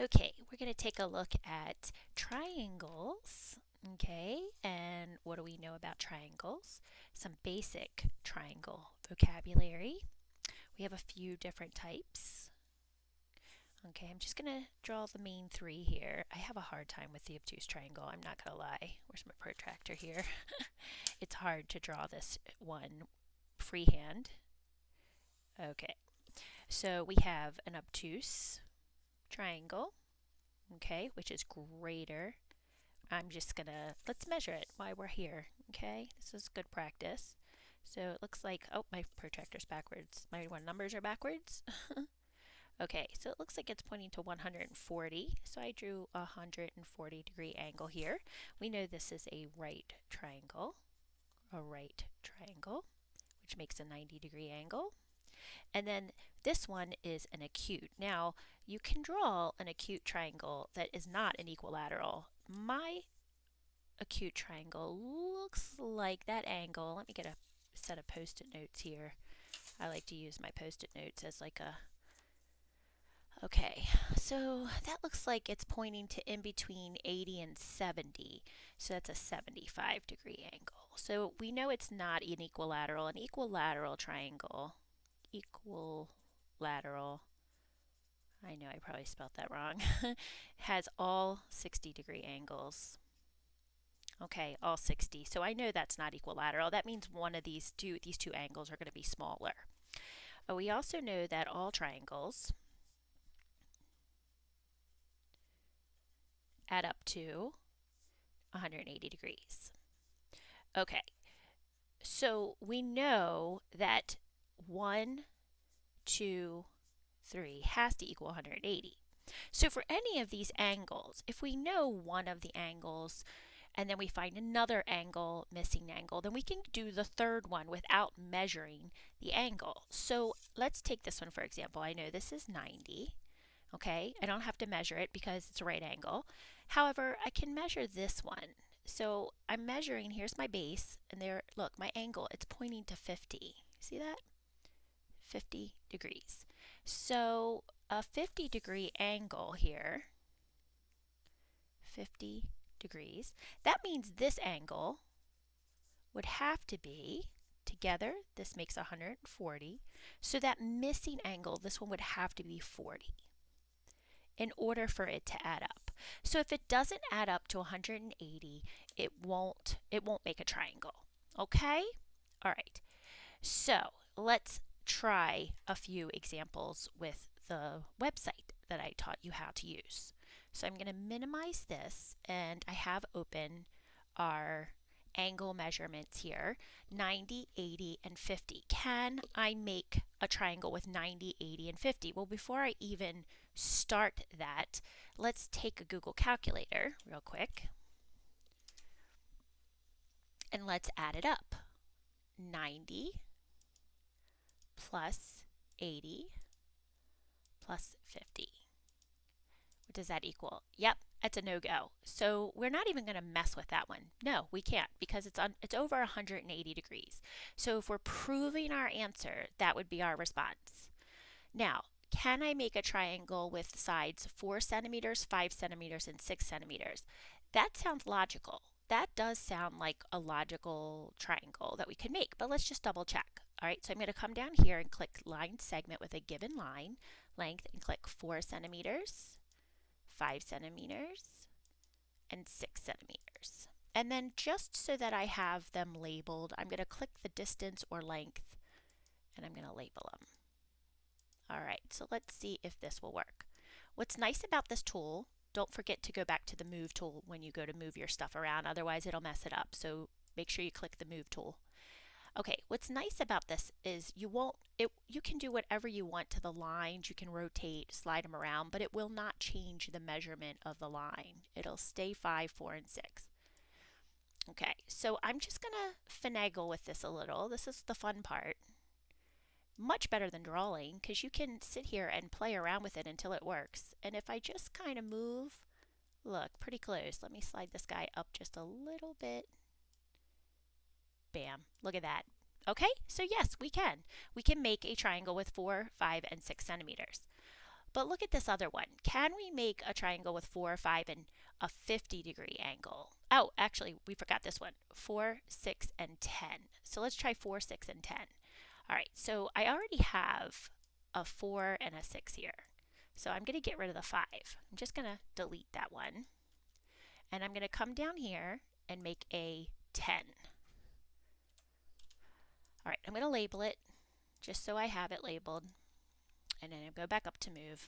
Okay, we're going to take a look at triangles. Okay, and what do we know about triangles? Some basic triangle vocabulary. We have a few different types. Okay, I'm just going to draw the main three here. I have a hard time with the obtuse triangle, I'm not going to lie. Where's my protractor here? It's hard to draw this one freehand. Okay, so we have an obtuse triangle, okay, which is greater. I'm just gonna, let's measure it while we're here, okay? This is good practice. So it looks like, oh, my protractor's backwards. My numbers are backwards. Okay, so it looks like it's pointing to 140. So I drew a 140-degree angle here. We know this is a right triangle, which makes a 90-degree angle. And then this one is an acute. Now, you can draw an acute triangle that is not an equilateral. My acute triangle looks like that angle. Let me get a set of post-it notes here. I like to use my post-it notes as like a... Okay, so that looks like it's pointing to in between 80 and 70. So that's a 75-degree angle. So we know it's not an equilateral. An equilateral triangle, equilateral, I know I probably spelled that wrong, has all 60-degree angles. Okay, all 60. So I know that's not equilateral. That means one of these two angles are going to be smaller. We also know that all triangles add up to 180 degrees. Okay, so we know that 1, 2, 3 has to equal 180. So for any of these angles, if we know one of the angles and then we find another angle, missing angle, then we can do the third one without measuring the angle. So let's take this one for example. I know this is 90. Okay, I don't have to measure it because it's a right angle. However, I can measure this one. So I'm measuring, here's my base, and there, look, my angle, it's pointing to 50. See that? 50 degrees. So a 50-degree angle here, 50 degrees, that means this angle would have to be, together, this makes 140. So that missing angle, this one would have to be 40 in order for it to add up. So if it doesn't add up to 180, it won't make a triangle. Okay? All right. So let's try a few examples with the website that I taught you how to use. So I'm going to minimize this, and I have open our angle measurements here, 90, 80, and 50. Can I make a triangle with 90, 80, and 50? Well, before I even start that, let's take a Google calculator real quick and let's add it up. 90 plus 80 plus 50. What does that equal? Yep, that's a no-go. So we're not even going to mess with that one. No, we can't because it's over 180 degrees. So if we're proving our answer, that would be our response. Now, can I make a triangle with sides 4 centimeters, 5 centimeters, and 6 centimeters? That sounds logical. That does sound like a logical triangle that we can make, but let's just double check. All right, so I'm going to come down here and click line segment with a given line length and click 4 centimeters, 5 centimeters, and 6 centimeters. And then just so that I have them labeled, I'm going to click the distance or length and I'm going to label them. All right, so let's see if this will work. What's nice about this tool, don't forget to go back to the move tool when you go to move your stuff around, otherwise it'll mess it up. So make sure you click the move tool. Okay, what's nice about this is you can do whatever you want to the lines. You can rotate, slide them around, but it will not change the measurement of the line. It'll stay 5, 4, and 6. Okay, so I'm just gonna finagle with this a little. This is the fun part. Much better than drawing because you can sit here and play around with it until it works. And if I just kind of move, look, pretty close. Let me slide this guy up just a little bit. Bam, look at that. Okay, so yes, we can. We can make a triangle with 4, 5, and 6 centimeters. But look at this other one. Can we make a triangle with 4, 5, and a 50-degree angle? Oh, actually, we forgot this one. 4, 6, and 10. So let's try 4, 6, and 10. All right, so I already have a 4 and a 6 here. So I'm going to get rid of the 5. I'm just going to delete that one. And I'm going to come down here and make a 10. All right, I'm going to label it just so I have it labeled. And then I go back up to move.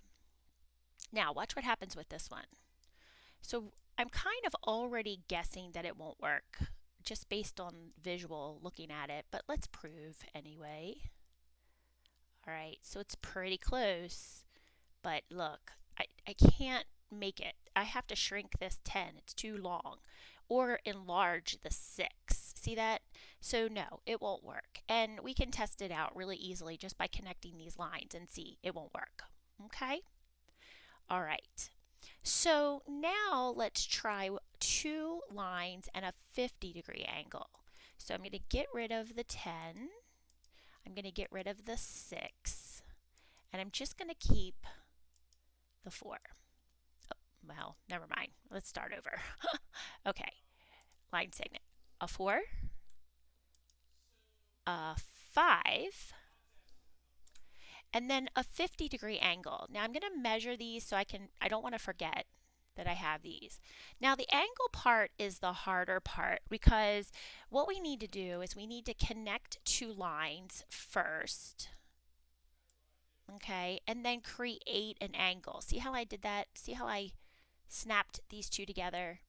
Now watch what happens with this one. So I'm kind of already guessing that it won't work just based on visual looking at it, but let's prove anyway. All right, so it's pretty close, but look, I can't make it. I have to shrink this 10, it's too long, or enlarge the 6. See that? So no, it won't work. And we can test it out really easily just by connecting these lines and see it won't work. Okay? All right. So now let's try 2 lines and a 50-degree angle. So I'm going to get rid of the 10. I'm going to get rid of the 6. And I'm just going to keep the 4. Oh, well, never mind. Let's start over. Okay. Line segment. A 4. A 5. And then a 50-degree angle. Now I'm going to measure these so I don't want to forget that I have these. Now the angle part is the harder part because what we need to do is we need to connect 2 lines first. Okay, and then create an angle. See how I did that? See how I snapped these 2 together?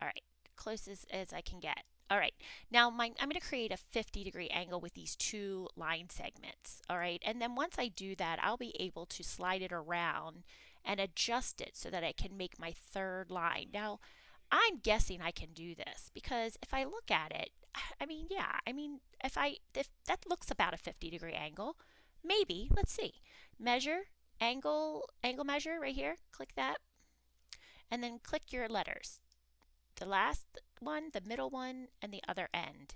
All right, close as I can get. All right, now I'm going to create a 50-degree angle with these 2 line segments. All right, and then once I do that, I'll be able to slide it around and adjust it so that I can make my 3rd line. Now, I'm guessing I can do this because if I look at it, I mean, yeah, if that looks about a 50-degree angle, maybe. Let's see. Measure, angle measure right here. Click that, and then click your letters. The last one, the middle one, and the other end.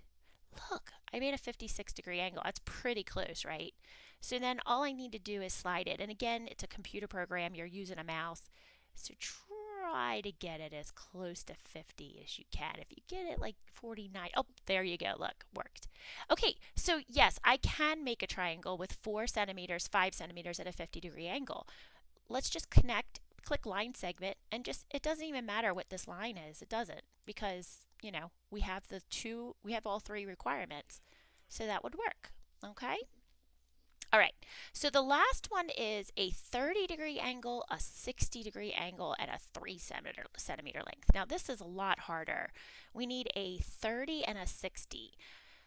Look, I made a 56-degree angle. That's pretty close, right? So then all I need to do is slide it. And again, it's a computer program. You're using a mouse. So try to get it as close to 50 as you can. If you get it like 49, oh, there you go. Look, worked. Okay, so yes, I can make a triangle with 4 centimeters, 5 centimeters at a 50-degree angle. Let's just click line segment, and it doesn't even matter what this line is. It doesn't, because we have all 3 requirements, so that would work. Okay. All right, so the last one is a 30-degree angle, a 60-degree angle, and a 3 centimeter length. Now this is a lot harder. We need a 30 and a 60.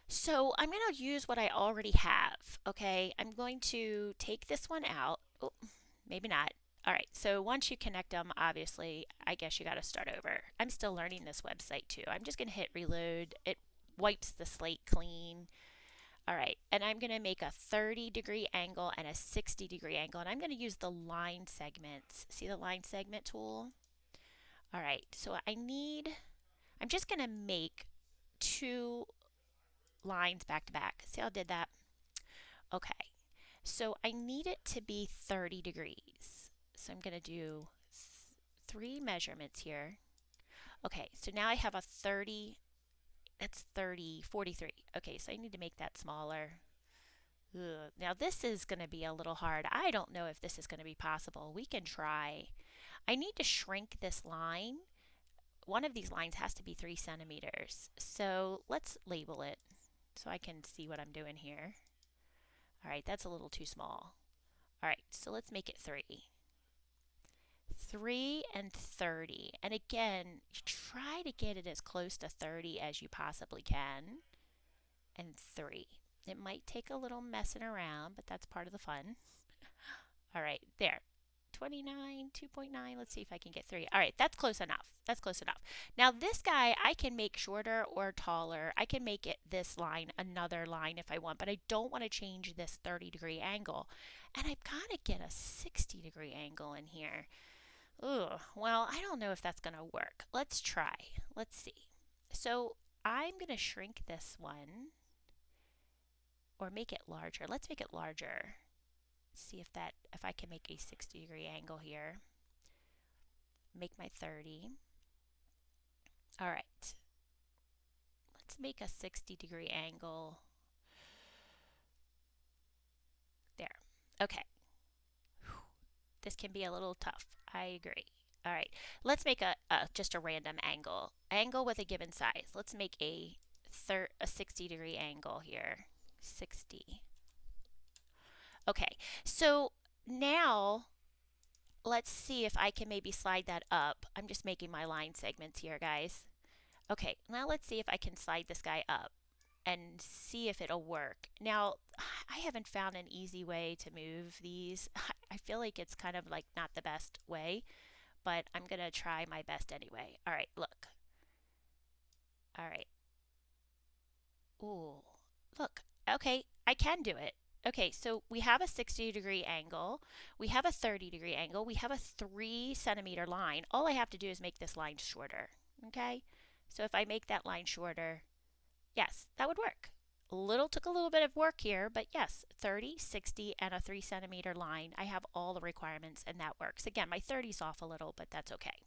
So I'm going to use what I already have. Okay, I'm going to take this one out. Oh, maybe not. All right, so once you connect them, obviously, I guess you got to start over. I'm still learning this website too. I'm just going to hit reload. It wipes the slate clean. All right, and I'm going to make a 30-degree angle and a 60-degree angle, and I'm going to use the line segments. See the line segment tool? All right, so I'm just going to make 2 lines back to back. See how I did that? Okay, so I need it to be 30 degrees. So I'm going to do 3 measurements here. Okay, so now I have a 30, that's 30, 43. Okay, so I need to make that smaller. Ugh. Now this is going to be a little hard. I don't know if this is going to be possible. We can try. I need to shrink this line. One of these lines has to be 3 centimeters. So let's label it so I can see what I'm doing here. All right, that's a little too small. All right, so let's make it 3. 3 and 30. And again, try to get it as close to 30 as you possibly can. And 3. It might take a little messing around, but that's part of the fun. All right, there. 29, 2.9. Let's see if I can get 3. All right, that's close enough. That's close enough. Now this guy, I can make shorter or taller. I can make it this line another line if I want, but I don't want to change this 30-degree angle. And I've got to get a 60-degree angle in here. Ugh, well, I don't know if that's going to work. Let's try. Let's see. So I'm going to shrink this one or make it larger. Let's make it larger. see if I can make a 60-degree angle here. Make my 30. All right. Let's make a 60-degree angle. There. Okay. This can be a little tough. I agree. All right. Let's make just a random angle. Angle with a given size. Let's make a 60-degree angle here. 60. Okay. So now let's see if I can maybe slide that up. I'm just making my line segments here, guys. Okay, now let's see if I can slide this guy up and see if it'll work. Now, I haven't found an easy way to move these. I feel like it's kind of like not the best way, but I'm going to try my best anyway. All right, look. All right. Ooh, look. Okay, I can do it. Okay, so we have a 60-degree angle, we have a 30-degree angle, we have a 3-centimeter line. All I have to do is make this line shorter. Okay, so if I make that line shorter, yes, that would work. Took a little bit of work here, but yes, 30, 60, and a 3-centimeter line. I have all the requirements and that works. Again, my 30's off a little, but that's okay.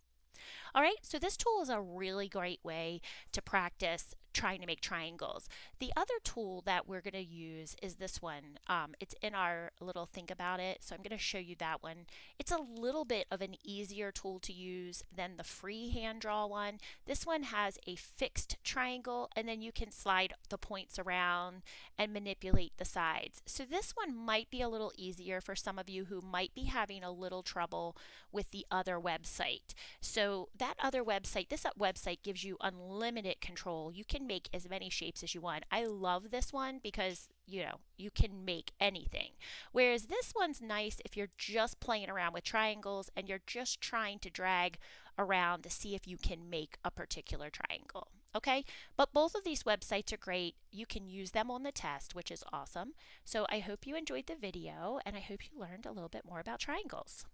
All right, so this tool is a really great way to practice trying to make triangles. The other tool that we're going to use is this one. It's in our little think about it, so I'm going to show you that one. It's a little bit of an easier tool to use than the free hand draw one. This one has a fixed triangle, and then you can slide the points around and manipulate the sides. So this one might be a little easier for some of you who might be having a little trouble with the other website. So that other website, this website gives you unlimited control. You can make as many shapes as you want. I love this one because you can make anything. Whereas this one's nice if you're just playing around with triangles and you're just trying to drag around to see if you can make a particular triangle. Okay, but both of these websites are great. You can use them on the test, which is awesome. So I hope you enjoyed the video and I hope you learned a little bit more about triangles.